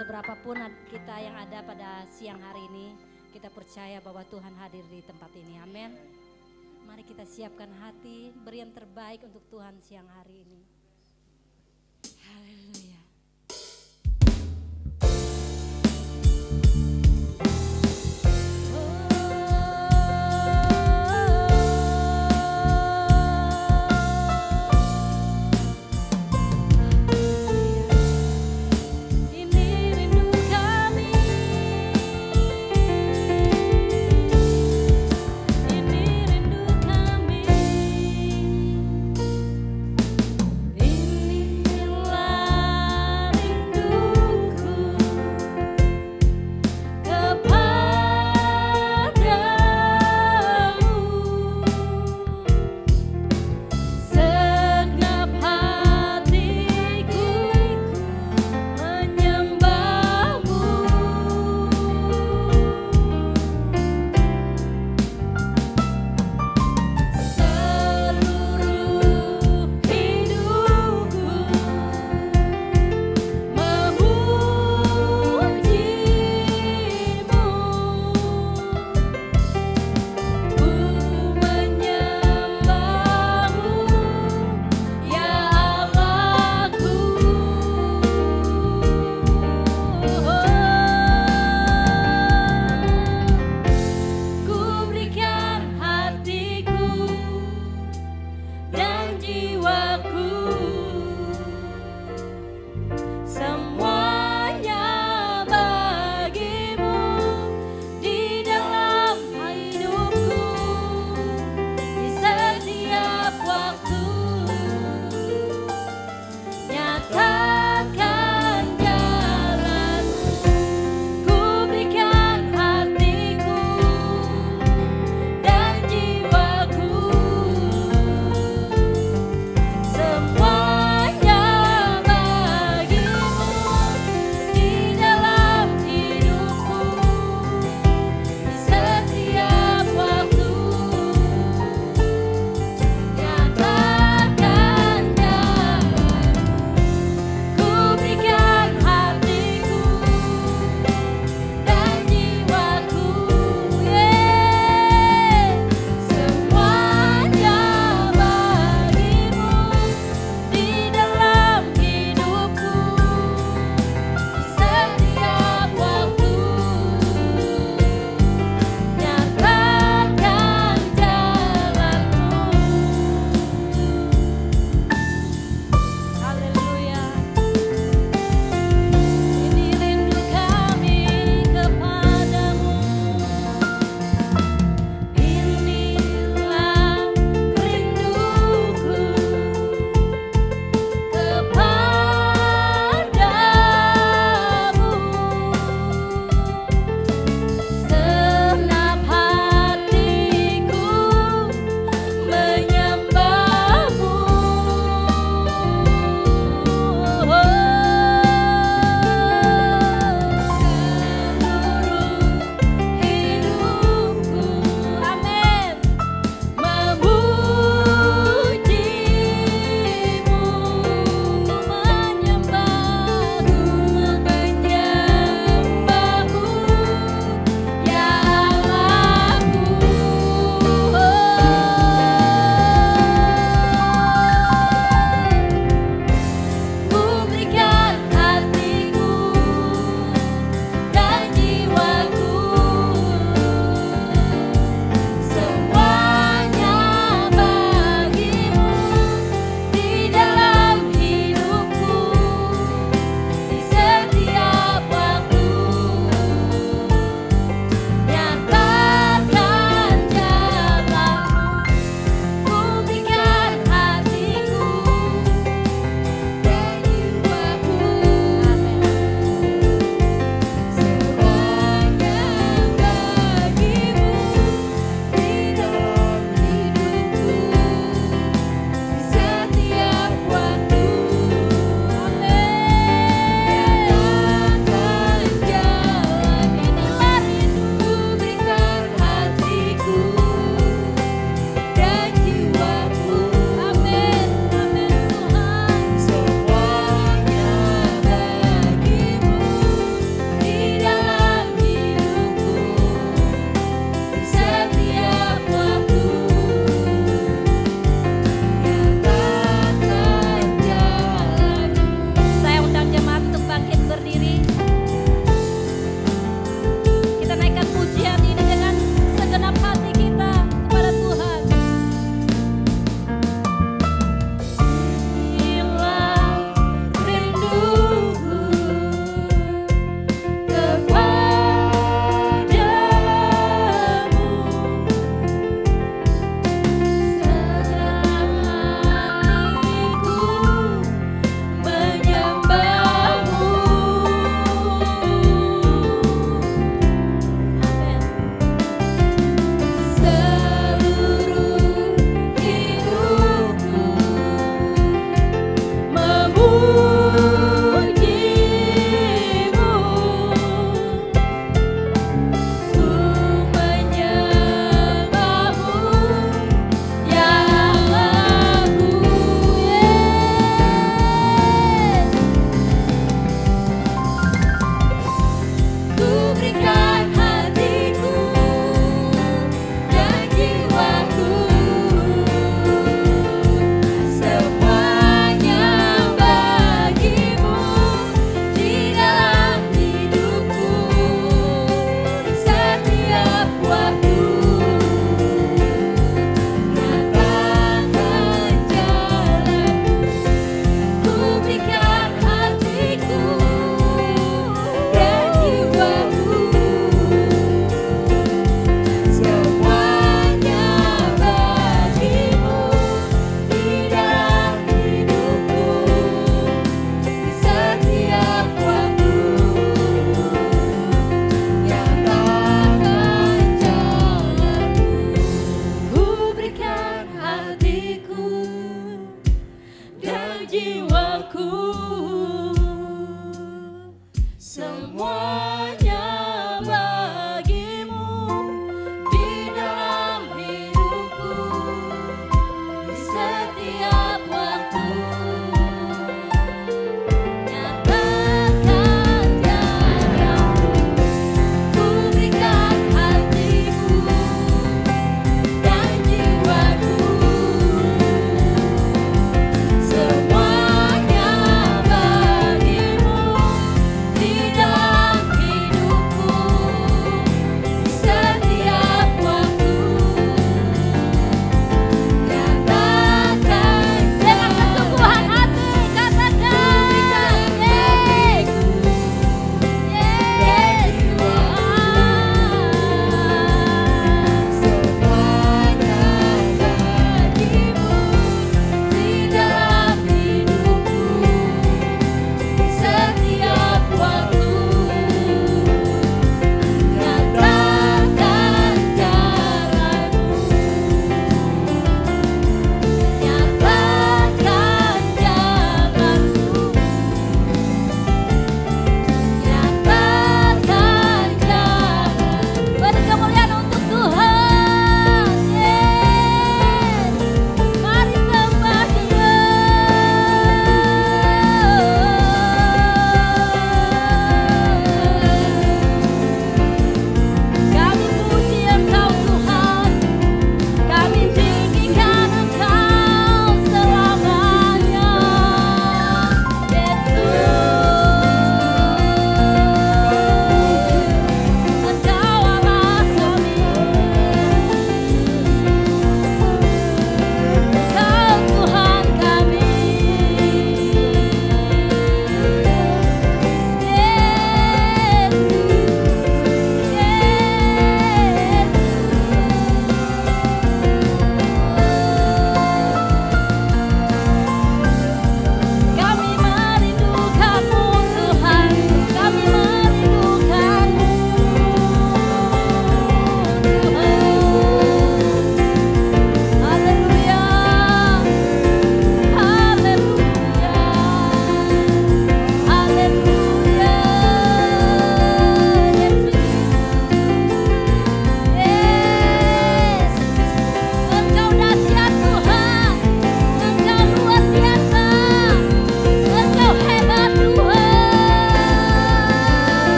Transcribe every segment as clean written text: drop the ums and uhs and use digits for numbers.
Seberapapun kita yang ada pada siang hari ini, kita percaya bahwa Tuhan hadir di tempat ini. Amin. Mari kita siapkan hati, beri yang terbaik untuk Tuhan siang hari ini. Haleluya.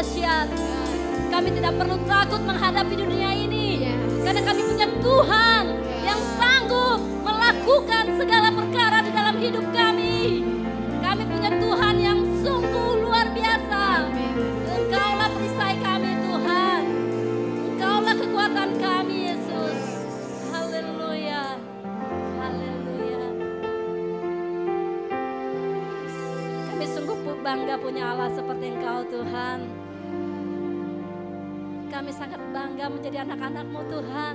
dahsyat. Kami tidak perlu takut menghadapi dunia ini. Karena kami punya Tuhan yang sanggup melakukan segala perkara di dalam hidup kami. Kami punya Tuhan yang sungguh luar biasa. Engkaulah perisai kami Tuhan. Engkaulah kekuatan kami Yesus. Haleluya. Haleluya. Kami sungguh bangga punya Allah seperti Engkau Tuhan. Kami sangat bangga menjadi anak-anak-Mu Tuhan.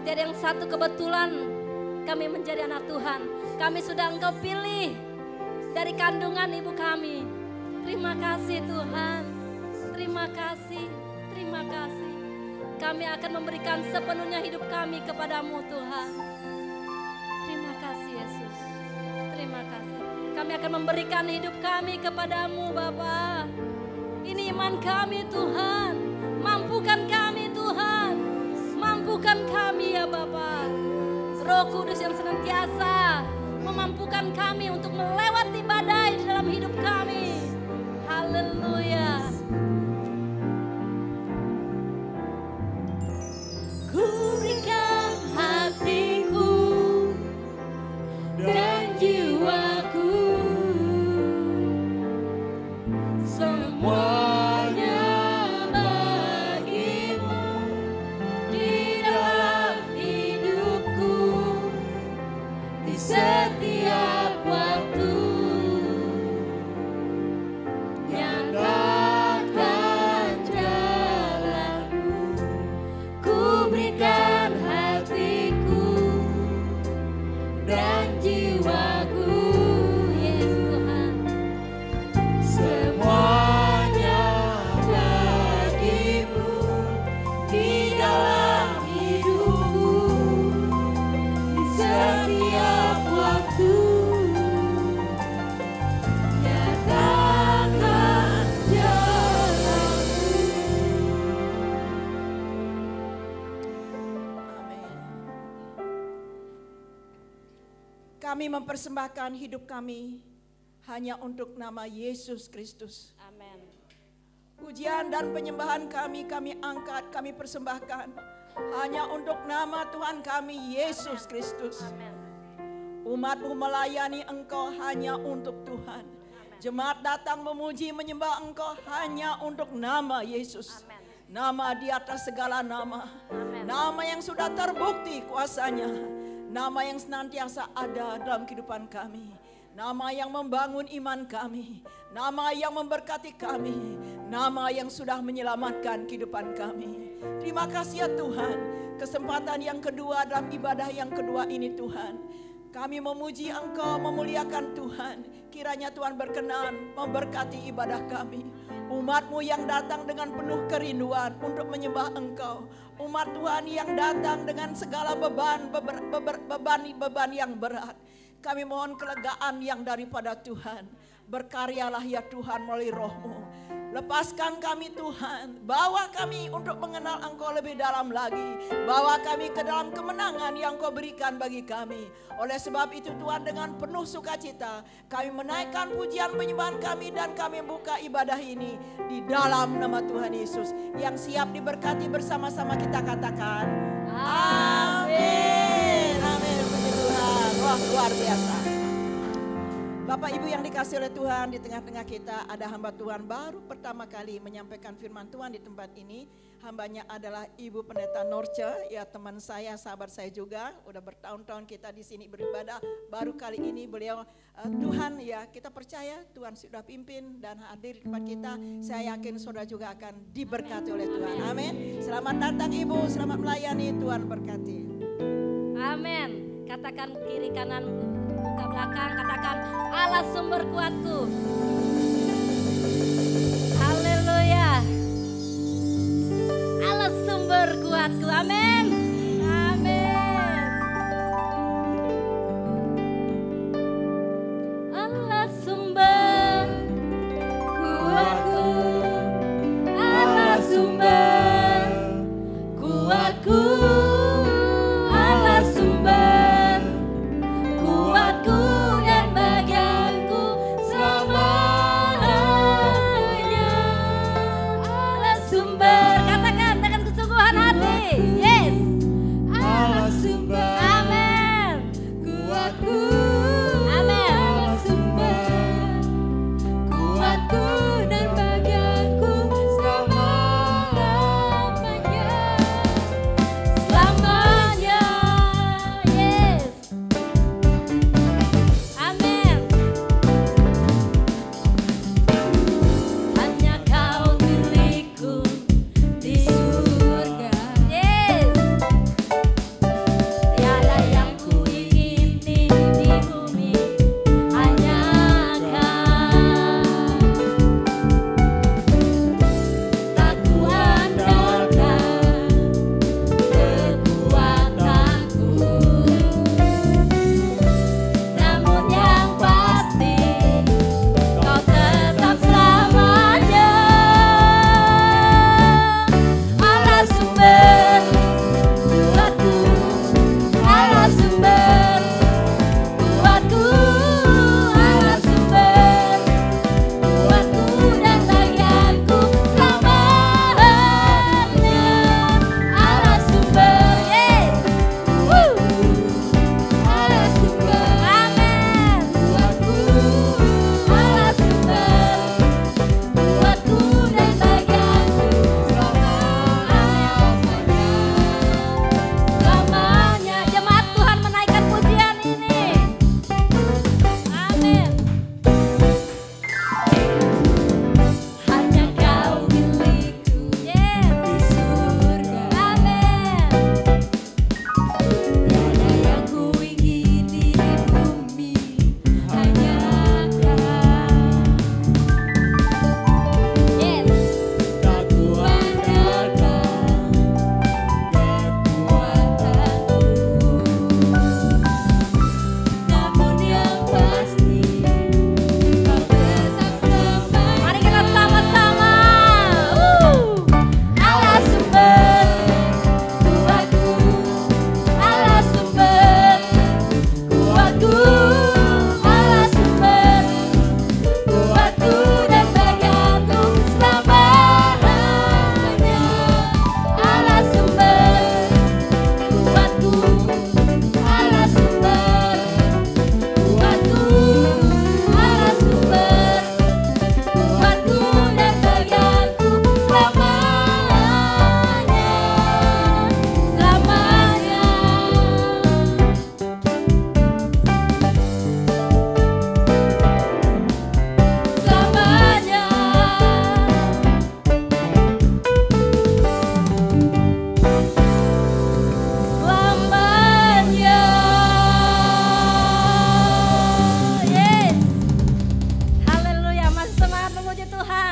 Tiada yang satu kebetulan kami menjadi anak Tuhan. Kami sudah Engkau pilih dari kandungan ibu kami. Terima kasih Tuhan. Terima kasih. Terima kasih. Kami akan memberikan sepenuhnya hidup kami kepadamu Tuhan. Terima kasih Yesus. Terima kasih. Kami akan memberikan hidup kami kepadamu Bapa. Ini iman kami Tuhan. Mampukan kami Tuhan. Mampukan kami ya Bapa. Roh Kudus yang senantiasa memampukan kami untuk melewati badai di dalam hidup kami. Haleluya. Ku berikan hatiku dan jiwaku, semuanya bagimu di dalam hidupku, di setiap waktu. Nyatakan jalanmu, ku berikan hatiku dan jiwaku. Yes Tuhan. Semuanya bagimu di dalam hidupku, di setiap waktu. Nyatakan jalanmu. Amin. Kami mempersembahkan hidup kami hanya untuk nama Yesus Kristus. Amin. Pujian dan penyembahan kami angkat, kami persembahkan hanya untuk nama Tuhan kami Yesus Kristus. Amin. Umat-Mu melayani Engkau hanya untuk Tuhan. Jemaat datang memuji menyembah Engkau hanya untuk nama Yesus. Amin. Nama di atas segala nama. Amin. Nama yang sudah terbukti kuasanya. Nama yang senantiasa ada dalam kehidupan kami. Nama yang membangun iman kami. Nama yang memberkati kami. Nama yang sudah menyelamatkan kehidupan kami. Terima kasih ya Tuhan. Kesempatan yang kedua dalam ibadah yang kedua ini Tuhan. Kami memuji Engkau, memuliakan Tuhan. Kiranya Tuhan berkenan memberkati ibadah kami. Umat-Mu yang datang dengan penuh kerinduan untuk menyembah Engkau. Umat Tuhan yang datang dengan segala beban yang berat. Kami mohon kelegaan yang daripada Tuhan. Berkaryalah ya Tuhan melalui Roh-Mu. Lepaskan kami Tuhan. Bawa kami untuk mengenal Engkau lebih dalam lagi. Bawa kami ke dalam kemenangan yang Kau berikan bagi kami. Oleh sebab itu Tuhan, dengan penuh sukacita kami menaikkan pujian penyembahan kami. Dan kami buka ibadah ini di dalam nama Tuhan Yesus. Yang siap diberkati bersama-sama kita katakan amin. Amin. Puji Tuhan. Wah, luar biasa. Bapak Ibu yang dikasih oleh Tuhan, di tengah-tengah kita ada hamba Tuhan baru pertama kali menyampaikan firman Tuhan di tempat ini. Hambanya adalah Ibu Pendeta Norce, ya teman saya, sahabat saya juga. Udah bertahun-tahun kita di sini beribadah. Baru kali ini beliau Tuhan, ya kita percaya Tuhan sudah pimpin dan hadir di tempat kita. Saya yakin saudara juga akan diberkati oleh Tuhan. Amin. Selamat datang Ibu, selamat melayani, Tuhan berkati. Amin. Katakan kiri kanan, muka belakang, katakan Allah sumber kuatku. Haleluya. Allah sumber kuatku. Amin. Amin. Allah sumber kuatku. Allah sumber kuatku. Allah sumber kuatku dan bagianku selamanya.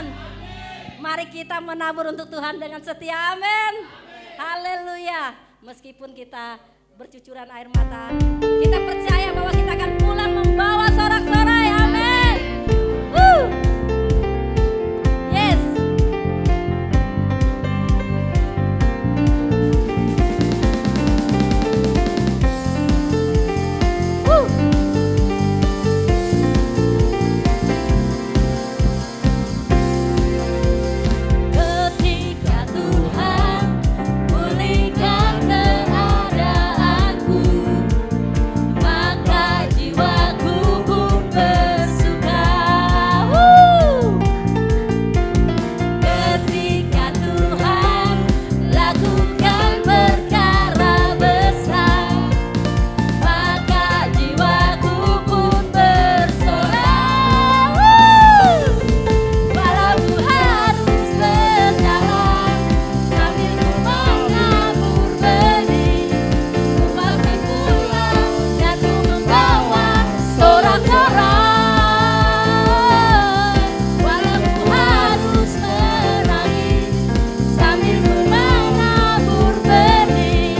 Tuhan. Mari kita menabur untuk Tuhan dengan setia, amin. Haleluya. Meskipun kita bercucuran air mata, kita percaya bahwa kita akan pulang membawa sorak-sorai, amin. Yes. Ketika Tuhan pulihkan keadaanku, maka jiwaku pun bersuka. Ketika Tuhan lakukan perkara besar, maka jiwaku pun bersorak. Walau ku harus berjalan sambil ku menabur benih, ku pasti pulang dan ku membawa sorak-sorai. Walau ku harus menangis sambil ku menabur benih,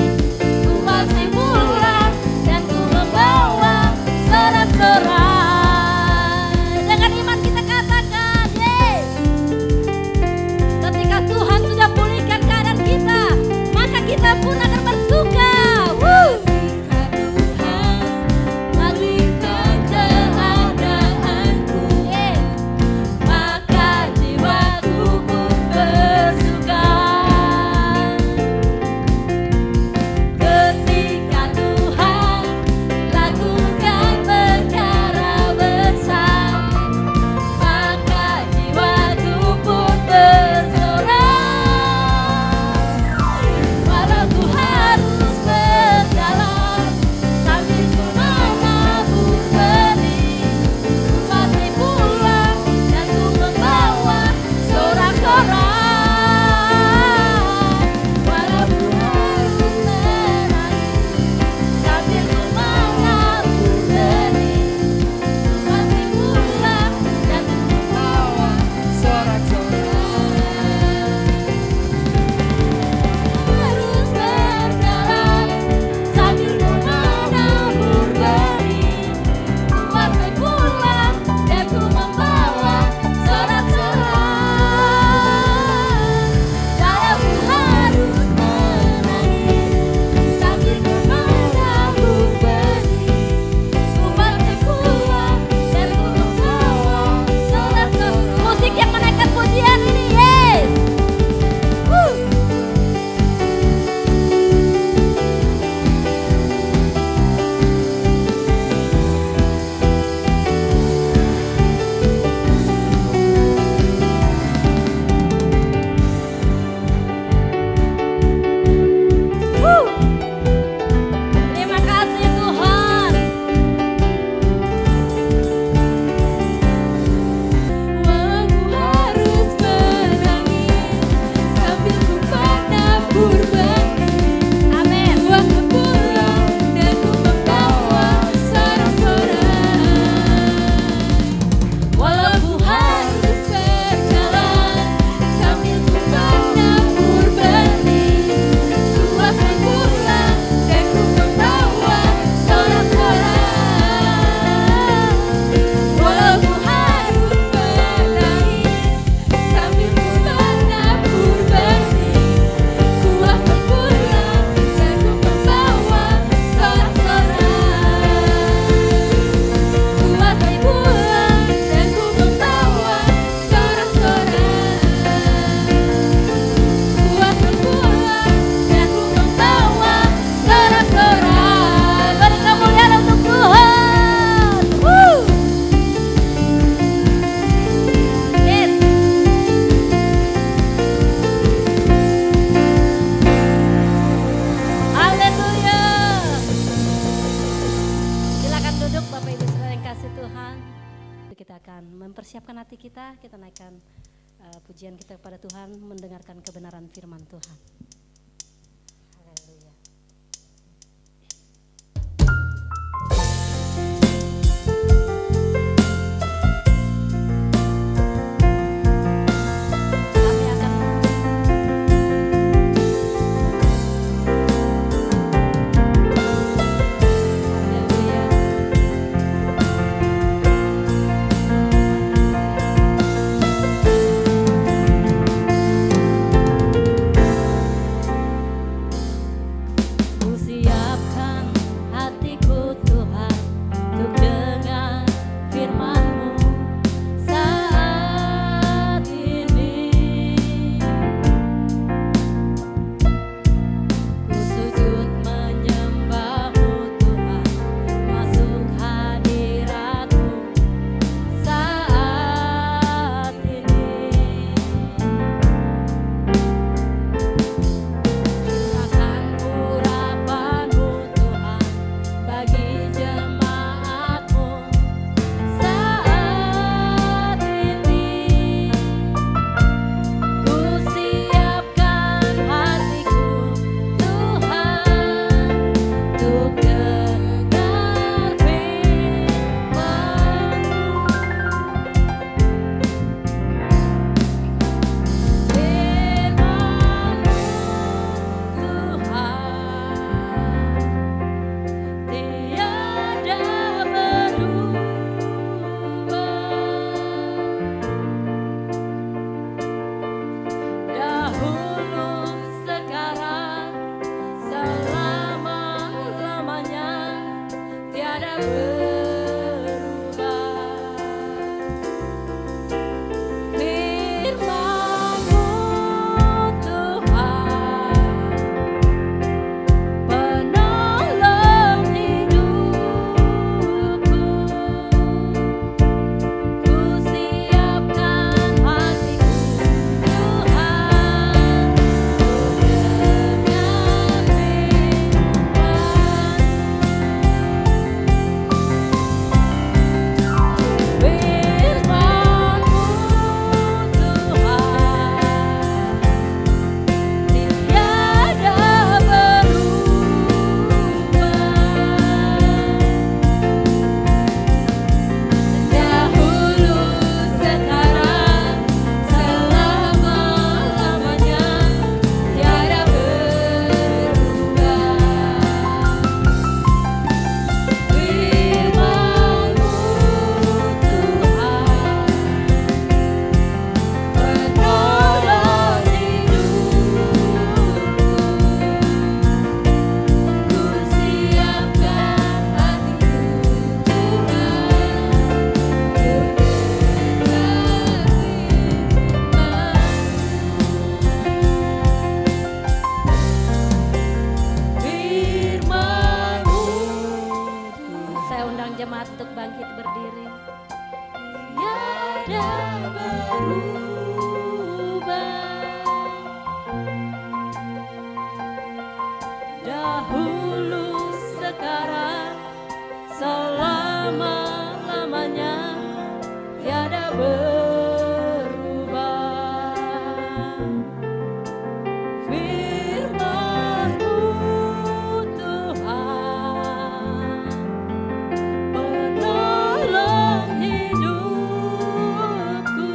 ku pasti pulang dan ku membawa sorak-sorai. Dengan iman kita katakan, yes. Ketika Tuhan sudah pulihkan keadaan kita, maka kita pun akan bersuka. Ketika Tuhan pulihkan keadaanku, maka jiwaku pun bersuka. Ketika Tuhan lakukan perkara besar, maka jiwaku pun bersorak. Walau ku harus berjalan sambil ku menabur benih, ku pasti pulang dan ku membawa sorak-sorai. Walau ku harus menangis sambil ku menabur benih, ku pasti pulang dan ku membawa sorak-sorai. Harus berjalan sambil ku menabur benih, ku pasti pulang dan ku membawa sorak-sorai. Walau ku harus menangis sambil ku menabur benih, ku pasti pulang dan ku membawa sorak-sorai. Musik yang menaikkan pujian ini, yes. Terima kasih Tuhan. Walau ku harus menangis sambil ku menabur benih, Amin. ku akan pulang dan ku membawa sorak-sorai. Walau ku harus berjalan sambil ku menabur benih, ku akan pulang dan ku membawa sorak-sorai. Walau ku harus menangis sambil ku menabur benih, ku akan pulang dan ku membawa sorak-sorai. Ku pasti pulang dan ku membawa sorak-sorai. Ku akan pulang dan ku membawa sorak-sorai. Beri kemuliaan untuk Tuhan. Yes. Haleluya. Silakan duduk Bapak Ibu saudara yang kasih Tuhan. Kita akan mempersiapkan hati kita naikkan pujian kita kepada Tuhan, mendengarkan kebenaran firman Tuhan. Haleluya. Dahulu, sekarang, selama-lamanya tiada berubah. Firman-Mu Tuhan, penolong hidupku.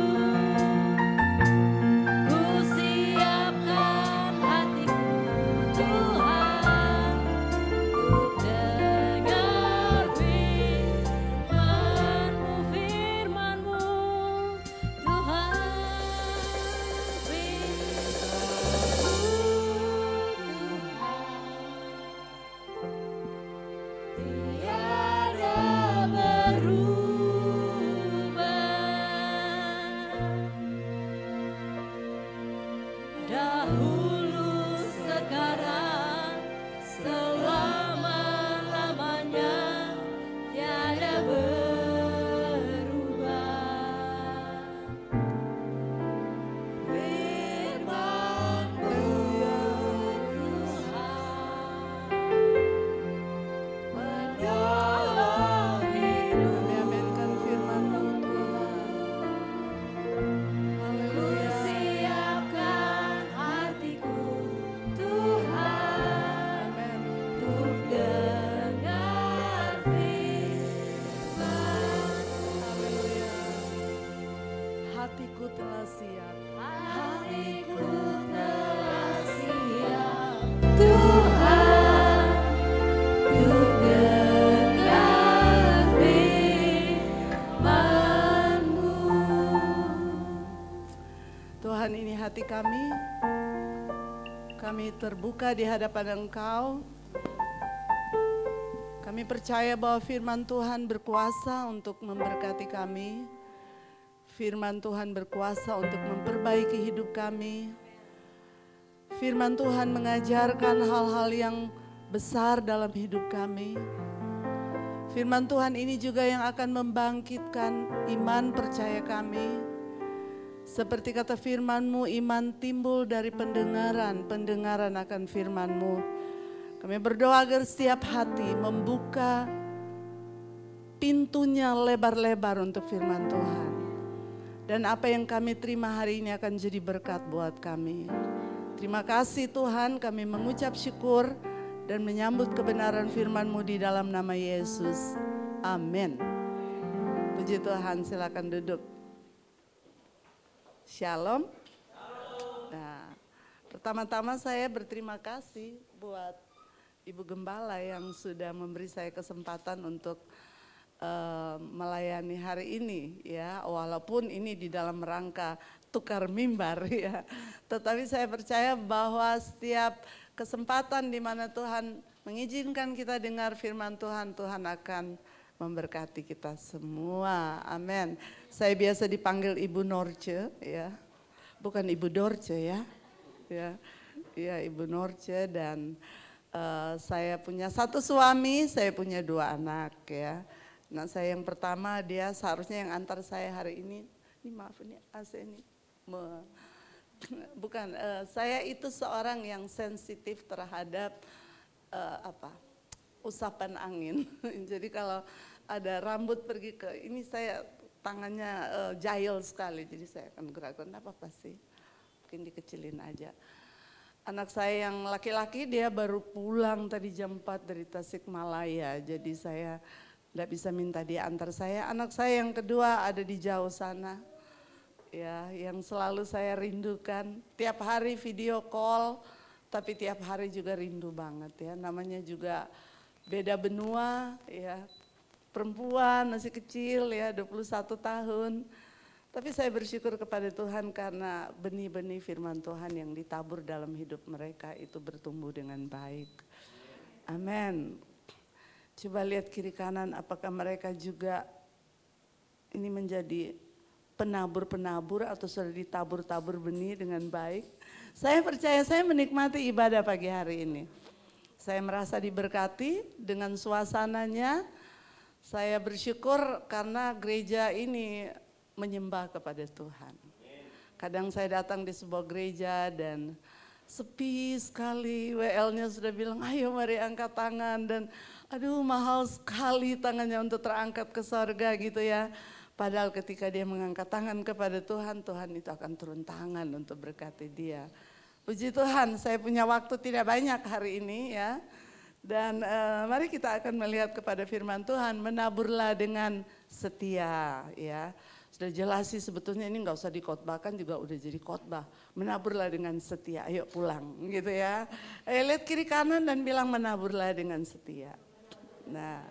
Ku siapkan hatiku Tuhan, untuk dengar firman-Mu, firman-Mu Tuhan, tiada berubah. Dahulu, sekarang, selama-lamanya tiada berubah. Firman-Mu Tuhan, penolong hidup. Mengaminkan firman-Mu Tuhan. Ku siapkan hatiku Tuhan, Amin. untuk dengar firman. Haleluya. Hatiku telah siap. Hatiku telah siap Tuhan, untuk dengar firman-Mu. Tuhan, ini hati kami. Kami terbuka di hadapan Engkau. Kami percaya bahwa firman Tuhan berkuasa untuk memberkati kami. Firman Tuhan berkuasa untuk memperbaiki hidup kami. Firman Tuhan mengajarkan hal-hal yang besar dalam hidup kami. Firman Tuhan ini juga yang akan membangkitkan iman percaya kami. Seperti kata firman-Mu, iman timbul dari pendengaran, pendengaran akan firman-Mu. Kami berdoa agar setiap hati membuka pintunya lebar-lebar untuk firman Tuhan. Dan apa yang kami terima hari ini akan jadi berkat buat kami. Terima kasih Tuhan, kami mengucap syukur dan menyambut kebenaran firman-Mu di dalam nama Yesus. Amin. Puji Tuhan, silakan duduk. Shalom. Nah, pertama-tama saya berterima kasih buat Ibu Gembala yang sudah memberi saya kesempatan untuk melayani hari ini ya, walaupun ini di dalam rangka tukar mimbar ya. Tetapi saya percaya bahwa setiap kesempatan di mana Tuhan mengizinkan kita dengar firman Tuhan, Tuhan akan memberkati kita semua. Amin. Saya biasa dipanggil Ibu Norce ya. Bukan Ibu Dorce ya. Ya, Ibu Norce dan saya punya satu suami, saya punya 2 anak ya. Nah, saya yang pertama, dia seharusnya yang antar saya hari ini. Ini maaf ini AC ini. Bukan, saya itu seorang yang sensitif terhadap usapan angin. Jadi kalau ada rambut pergi ke ini, saya tangannya jahil sekali. Jadi saya akan gerak-gerak, enggak apa-apa sih. Mungkin dikecilin aja. Anak saya yang laki-laki dia baru pulang tadi jam 4 dari Tasikmalaya. Jadi saya enggak bisa minta dia antar saya. Anak saya yang kedua ada di jauh sana. Ya, yang selalu saya rindukan. Tiap hari video call, tapi tiap hari juga rindu banget ya. Namanya juga beda benua ya. Perempuan masih kecil ya, 21 tahun. Tapi saya bersyukur kepada Tuhan karena benih-benih firman Tuhan yang ditabur dalam hidup mereka itu bertumbuh dengan baik. Amin. Coba lihat kiri kanan, apakah mereka juga ini menjadi penabur-penabur atau sudah ditabur-tabur benih dengan baik. Saya percaya saya menikmati ibadah pagi hari ini. Saya merasa diberkati dengan suasananya. Saya bersyukur karena gereja ini menyembah kepada Tuhan. Kadang saya datang di sebuah gereja dan sepi sekali, WL-nya sudah bilang ayo mari angkat tangan, dan aduh mahal sekali tangannya untuk terangkat ke sorga gitu ya. Padahal ketika dia mengangkat tangan kepada Tuhan, Tuhan itu akan turun tangan untuk berkati dia. Puji Tuhan, saya punya waktu tidak banyak hari ini ya. Dan mari kita akan melihat kepada firman Tuhan, menaburlah dengan setia ya. Sudah jelas sih sebetulnya ini nggak usah dikhotbahkan juga udah jadi khotbah. Menaburlah dengan setia, ayo pulang gitu ya. Lihat kiri kanan dan bilang menaburlah dengan setia. Nah,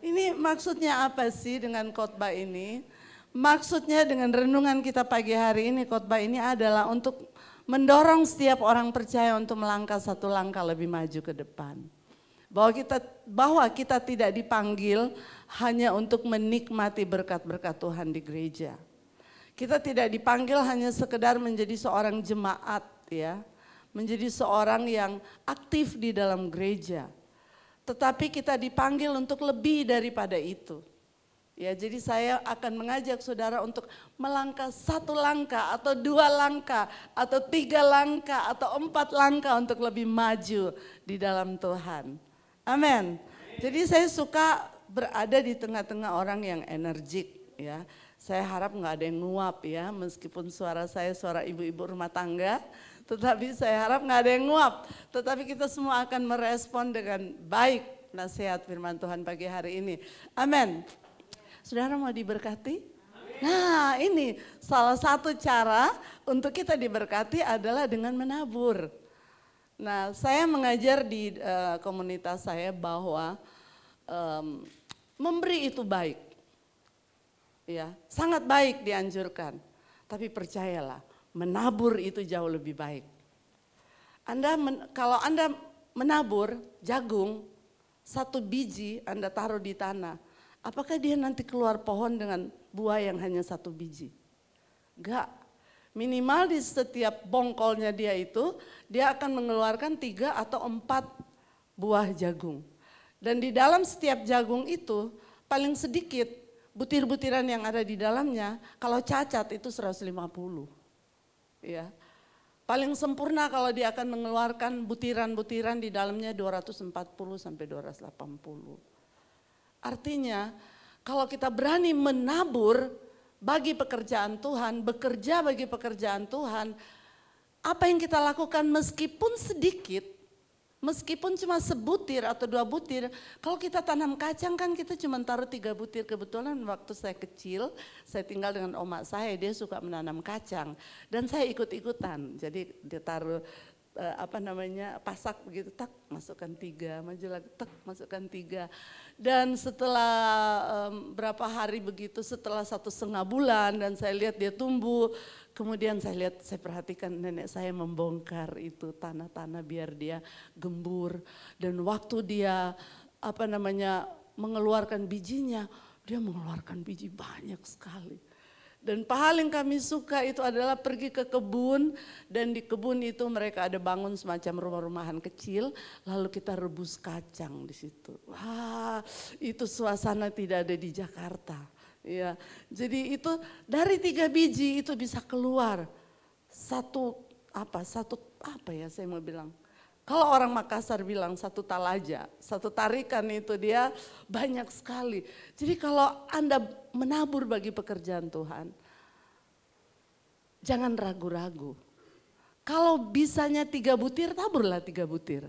ini maksudnya apa sih dengan khotbah ini? Maksudnya dengan renungan kita pagi hari ini, khotbah ini adalah untuk mendorong setiap orang percaya untuk melangkah satu langkah lebih maju ke depan. Bahwa kita tidak dipanggil hanya untuk menikmati berkat-berkat Tuhan di gereja. Kita tidak dipanggil hanya sekedar menjadi seorang jemaat ya, menjadi seorang yang aktif di dalam gereja. Tetapi kita dipanggil untuk lebih daripada itu. Ya, jadi saya akan mengajak saudara untuk melangkah satu langkah atau dua langkah atau tiga langkah atau 4 langkah untuk lebih maju di dalam Tuhan. Amin. Jadi saya suka berada di tengah-tengah orang yang energik ya. Saya harap nggak ada yang nguap ya, meskipun suara saya suara ibu-ibu rumah tangga, tetapi saya harap nggak ada yang nguap. Tetapi kita semua akan merespon dengan baik nasihat firman Tuhan pagi hari ini. Amin. Saudara mau diberkati? Nah ini salah satu cara untuk kita diberkati adalah dengan menabur. Nah saya mengajar di komunitas saya bahwa memberi itu baik. Ya, sangat baik dianjurkan. Tapi percayalah, menabur itu jauh lebih baik. Kalau Anda menabur jagung, 1 biji Anda taruh di tanah, apakah dia nanti keluar pohon dengan buah yang hanya 1 biji? Enggak. Minimal di setiap bongkolnya dia itu, dia akan mengeluarkan 3 atau 4 buah jagung. Dan di dalam setiap jagung itu, paling sedikit butir-butiran yang ada di dalamnya, kalau cacat itu 150. Ya. Paling sempurna kalau dia akan mengeluarkan butiran-butiran di dalamnya 240 sampai 280. Artinya kalau kita berani menabur bagi pekerjaan Tuhan, bekerja bagi pekerjaan Tuhan, apa yang kita lakukan meskipun sedikit, meskipun cuma sebutir atau 2 butir, kalau kita tanam kacang kan kita cuma taruh 3 butir. Kebetulan waktu saya kecil, saya tinggal dengan oma saya, dia suka menanam kacang. Dan saya ikut-ikutan, jadi dia taruh pasak begitu, tak masukkan 3, maju lagi, tak masukkan 3. Dan setelah berapa hari begitu, setelah 1,5 bulan dan saya lihat dia tumbuh, kemudian saya perhatikan nenek saya membongkar itu tanah-tanah biar dia gembur. Dan waktu dia mengeluarkan bijinya, dia mengeluarkan biji banyak sekali. Dan paling kami suka itu adalah pergi ke kebun, dan di kebun itu mereka ada bangun semacam rumah-rumahan kecil, lalu kita rebus kacang di situ. Wah, itu suasana tidak ada di Jakarta. Ya, jadi itu dari 3 biji itu bisa keluar satu saya mau bilang. Kalau orang Makassar bilang 1 talaja, 1 tarikan itu dia banyak sekali. Jadi kalau Anda menabur bagi pekerjaan Tuhan, jangan ragu-ragu. Kalau bisanya 3 butir, taburlah 3 butir.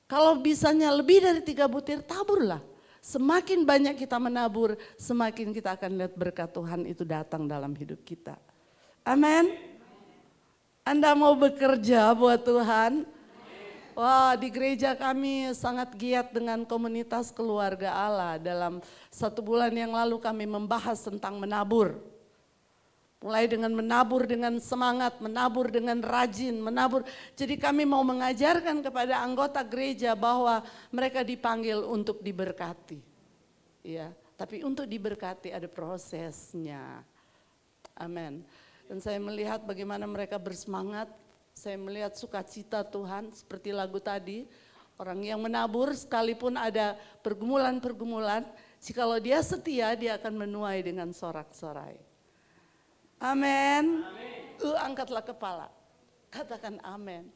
Kalau bisanya lebih dari 3 butir, taburlah. Semakin banyak kita menabur, semakin kita akan lihat berkat Tuhan itu datang dalam hidup kita. Amin. Anda mau bekerja buat Tuhan? Wah, di gereja kami sangat giat dengan komunitas keluarga Allah. Dalam 1 bulan yang lalu kami membahas tentang menabur. Mulai dengan menabur dengan semangat, menabur dengan rajin, menabur. Jadi kami mau mengajarkan kepada anggota gereja bahwa mereka dipanggil untuk diberkati. Ya, tapi untuk diberkati ada prosesnya. Amin. Dan saya melihat bagaimana mereka bersemangat. Saya melihat sukacita Tuhan seperti lagu tadi. Orang yang menabur sekalipun ada pergumulan-pergumulan, jikalau dia setia dia akan menuai dengan sorak-sorai. Amin. Angkatlah kepala. Katakan amin.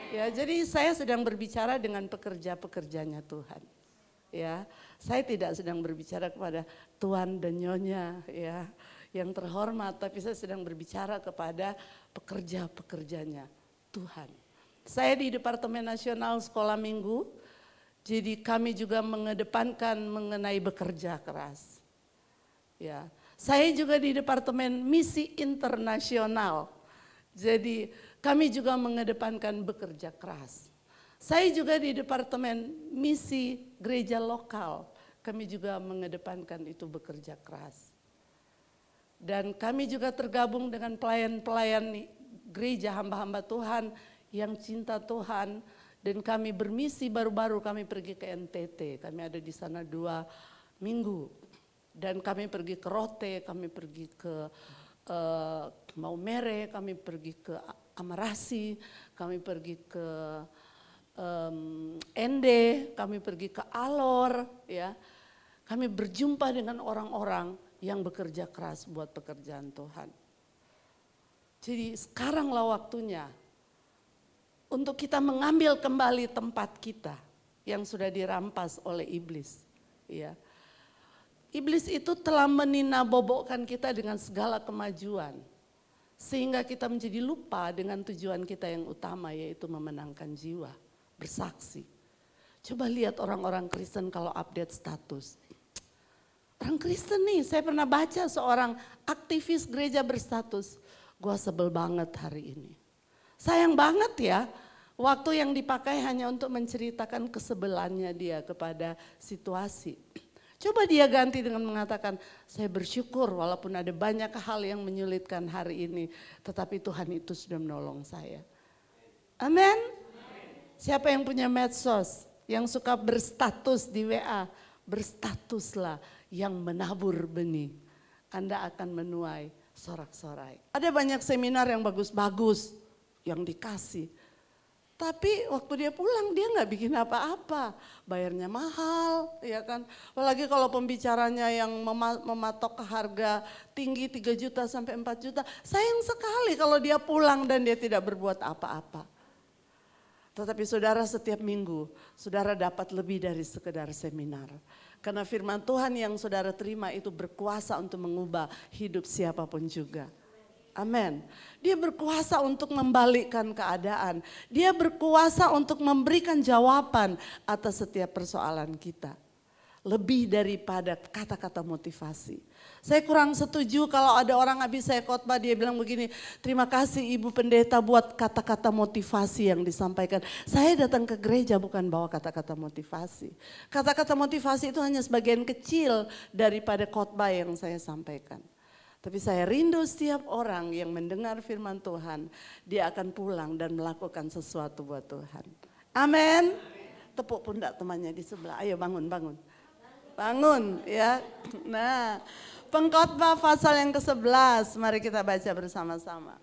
Ya, jadi saya sedang berbicara dengan pekerja-pekerjanya Tuhan. Ya, saya tidak sedang berbicara kepada tuan dan nyonya ya yang terhormat, tapi saya sedang berbicara kepada pekerja-pekerjanya Tuhan. Saya di Departemen Nasional Sekolah Minggu, jadi kami juga mengedepankan mengenai bekerja keras. Ya, saya juga di Departemen Misi Internasional, jadi kami juga mengedepankan bekerja keras. Saya juga di Departemen Misi Gereja Lokal, kami juga mengedepankan itu bekerja keras. Dan kami juga tergabung dengan pelayan-pelayan gereja hamba-hamba Tuhan yang cinta Tuhan. Dan kami bermisi baru-baru kami pergi ke NTT, kami ada di sana 2 minggu. Dan kami pergi ke Rote, kami pergi ke Maumere, kami pergi ke Amarasi, kami pergi ke Ende, kami pergi ke Alor, ya. Kami berjumpa dengan orang-orang yang bekerja keras buat pekerjaan Tuhan. Jadi sekaranglah waktunya untuk kita mengambil kembali tempat kita yang sudah dirampas oleh iblis, ya. Iblis itu telah meninabobokkan kita dengan segala kemajuan. Sehingga kita menjadi lupa dengan tujuan kita yang utama, yaitu memenangkan jiwa, bersaksi. Coba lihat orang-orang Kristen kalau update status. Orang Kristen nih, saya pernah baca seorang aktivis gereja berstatus. Gua sebel banget hari ini. Sayang banget ya, waktu yang dipakai hanya untuk menceritakan kesebelannya dia kepada situasi. Coba dia ganti dengan mengatakan, saya bersyukur walaupun ada banyak hal yang menyulitkan hari ini, tetapi Tuhan itu sudah menolong saya. Amin. Siapa yang punya medsos, yang suka berstatus di WA, berstatuslah yang menabur benih. Anda akan menuai sorak-sorai. Ada banyak seminar yang bagus-bagus yang dikasih. Tapi waktu dia pulang dia nggak bikin apa-apa, bayarnya mahal, ya kan. Apalagi kalau pembicaranya yang mematok harga tinggi 3 juta sampai 4 juta. Sayang sekali kalau dia pulang dan dia tidak berbuat apa-apa. Tetapi saudara setiap minggu, saudara dapat lebih dari sekedar seminar. Karena firman Tuhan yang saudara terima itu berkuasa untuk mengubah hidup siapapun juga. Amin. Dia berkuasa untuk membalikkan keadaan. Dia berkuasa untuk memberikan jawaban atas setiap persoalan kita. Lebih daripada kata-kata motivasi. Saya kurang setuju kalau ada orang habis saya khotbah dia bilang begini, terima kasih Ibu Pendeta buat kata-kata motivasi yang disampaikan. Saya datang ke gereja bukan bawa kata-kata motivasi. Kata-kata motivasi itu hanya sebagian kecil daripada khotbah yang saya sampaikan. Tapi saya rindu setiap orang yang mendengar firman Tuhan, dia akan pulang dan melakukan sesuatu buat Tuhan. Amin. Tepuk pundak temannya di sebelah, ayo bangun, bangun. Bangun ya. Nah, Pengkhotbah pasal yang ke-11, mari kita baca bersama-sama.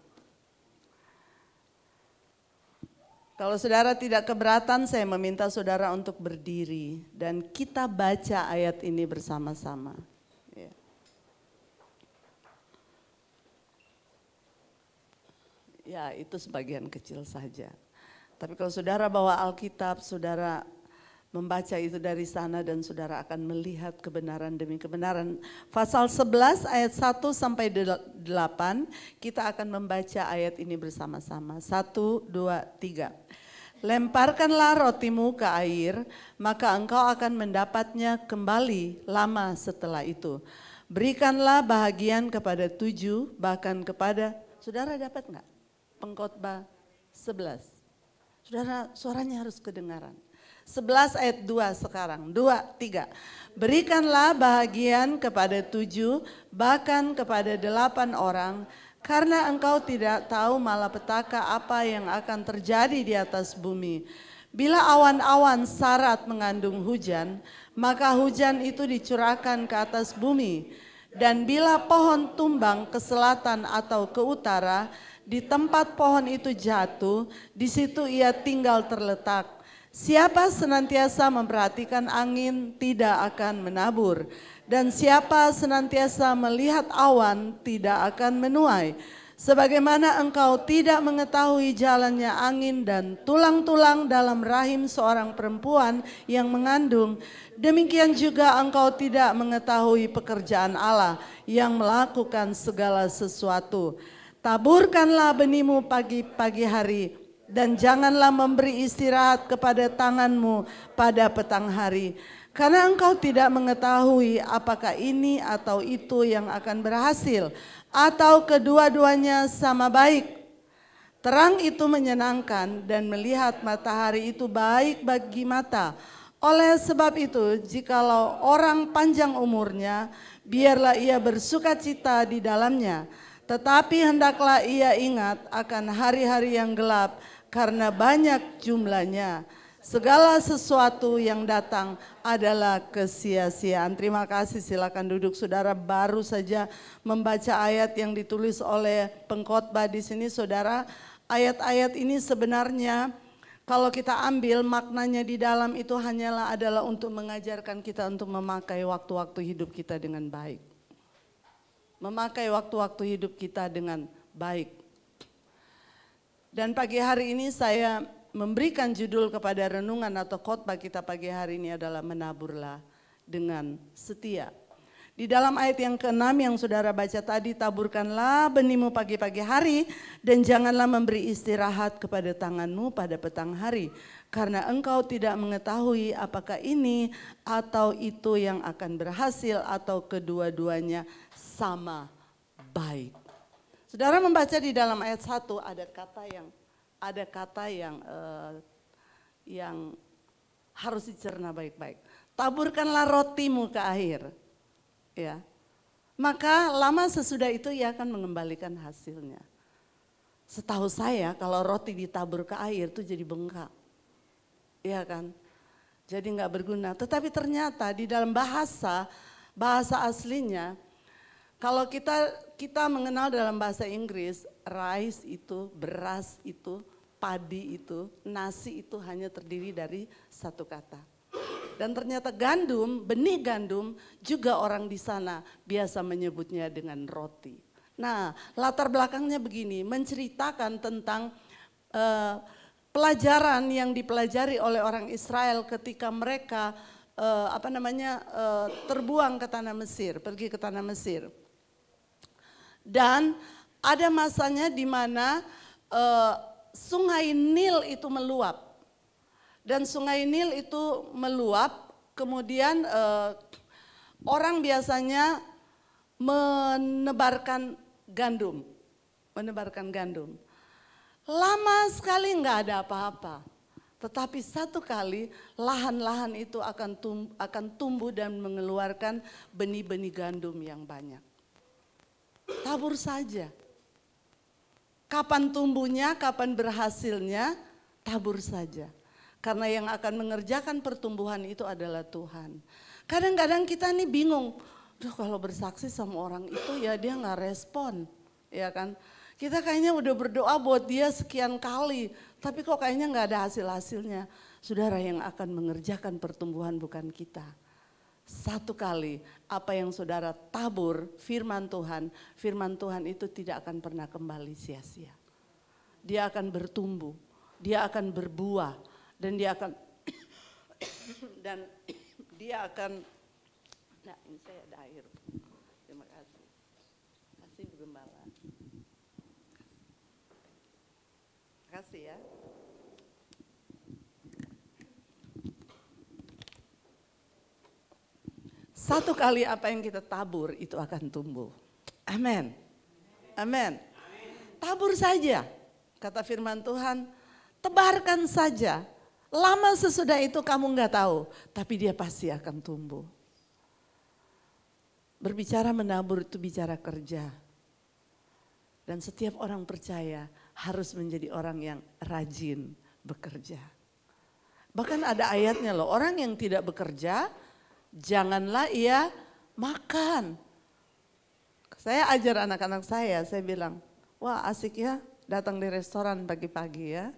Kalau saudara tidak keberatan, saya meminta saudara untuk berdiri dan kita baca ayat ini bersama-sama. Ya, itu sebagian kecil saja. Tapi kalau saudara bawa Alkitab, saudara membaca itu dari sana dan saudara akan melihat kebenaran demi kebenaran. Pasal 11 ayat 1 sampai 8, kita akan membaca ayat ini bersama-sama. 1, 2, 3. Lemparkanlah rotimu ke air, maka engkau akan mendapatnya kembali lama setelah itu. Berikanlah bahagian kepada 7, bahkan kepada, saudara dapat enggak? Pengkhotbah 11. Saudara, suaranya harus kedengaran. 11 ayat 2 sekarang. 2, 3. Berikanlah bahagian kepada 7, bahkan kepada 8 orang, karena engkau tidak tahu malapetaka apa yang akan terjadi di atas bumi. Bila awan-awan sarat mengandung hujan, maka hujan itu dicurahkan ke atas bumi. Dan bila pohon tumbang ke selatan atau ke utara, di tempat pohon itu jatuh, di situ ia tinggal terletak. Siapa senantiasa memperhatikan angin tidak akan menabur Dan siapa senantiasa melihat awan tidak akan menuai. Sebagaimana engkau tidak mengetahui jalannya angin dan tulang-tulang dalam rahim seorang perempuan yang mengandung, demikian juga engkau tidak mengetahui pekerjaan Allah yang melakukan segala sesuatu. Taburkanlah benihmu pagi-pagi hari dan janganlah memberi istirahat kepada tanganmu pada petang hari. Karena engkau tidak mengetahui apakah ini atau itu yang akan berhasil, atau kedua-duanya sama baik. Terang itu menyenangkan dan melihat matahari itu baik bagi mata. Oleh sebab itu, jikalau orang panjang umurnya, biarlah ia bersuka cita di dalamnya. Tetapi hendaklah ia ingat akan hari-hari yang gelap, karena banyak jumlahnya. Segala sesuatu yang datang adalah kesia-siaan. Terima kasih, silakan duduk. Saudara baru saja membaca ayat yang ditulis oleh pengkhotbah di sini. Saudara, ayat-ayat ini sebenarnya kalau kita ambil maknanya di dalam itu adalah untuk mengajarkan kita untuk memakai waktu-waktu hidup kita dengan baik. Memakai waktu-waktu hidup kita dengan baik. Dan pagi hari ini saya memberikan judul kepada renungan atau khotbah kita pagi hari ini adalah menaburlah dengan setia. Di dalam ayat yang ke-6 yang saudara baca tadi, taburkanlah benihmu pagi-pagi hari dan janganlah memberi istirahat kepada tanganmu pada petang hari. Karena engkau tidak mengetahui apakah ini atau itu yang akan berhasil atau kedua-duanya sama baik. Saudara membaca di dalam ayat 1 ada kata yang harus dicerna baik-baik. Taburkanlah rotimu ke air. Ya. Maka lama sesudah itu ia akan mengembalikan hasilnya. Setahu saya kalau roti ditabur ke air itu jadi bengkak. Iya kan? Jadi nggak berguna. Tetapi ternyata di dalam bahasa aslinya, kalau kita mengenal dalam bahasa Inggris, rice itu, beras itu, padi itu, nasi itu hanya terdiri dari satu kata. Dan ternyata gandum, benih gandum juga orang di sana biasa menyebutnya dengan roti. Nah, latar belakangnya begini, menceritakan tentang pelajaran yang dipelajari oleh orang Israel ketika mereka terbuang ke tanah Mesir, pergi ke tanah Mesir. Dan ada masanya di mana sungai Nil itu meluap. Dan sungai Nil itu meluap, kemudian orang biasanya menebarkan gandum. Lama sekali nggak ada apa-apa. Tetapi satu kali lahan-lahan itu akan tumbuh dan mengeluarkan benih-benih gandum yang banyak. Tabur saja. Kapan tumbuhnya, kapan berhasilnya, tabur saja. Karena yang akan mengerjakan pertumbuhan itu adalah Tuhan. Kadang-kadang kita nih bingung, kalau bersaksi sama orang itu ya dia nggak respon, ya kan? Kita kayaknya udah berdoa buat dia sekian kali, tapi kok kayaknya nggak ada hasil-hasilnya. Saudara, yang akan mengerjakan pertumbuhan bukan kita. Satu kali apa yang saudara tabur firman Tuhan itu tidak akan pernah kembali sia-sia. Dia akan bertumbuh, dia akan berbuah. Dan dia akan nah ini saya ada air. Terima kasih. Kasih Bu Gembala. Kasih ya. Satu kali apa yang kita tabur itu akan tumbuh. Amin. Amin. Tabur saja, kata firman Tuhan, tebarkan saja. Lama sesudah itu kamu nggak tahu, tapi dia pasti akan tumbuh. Berbicara menabur itu bicara kerja. Dan setiap orang percaya harus menjadi orang yang rajin bekerja. Bahkan ada ayatnya loh, orang yang tidak bekerja, janganlah ia makan. Saya ajar anak-anak saya bilang, wah asik ya datang di restoran pagi-pagi ya.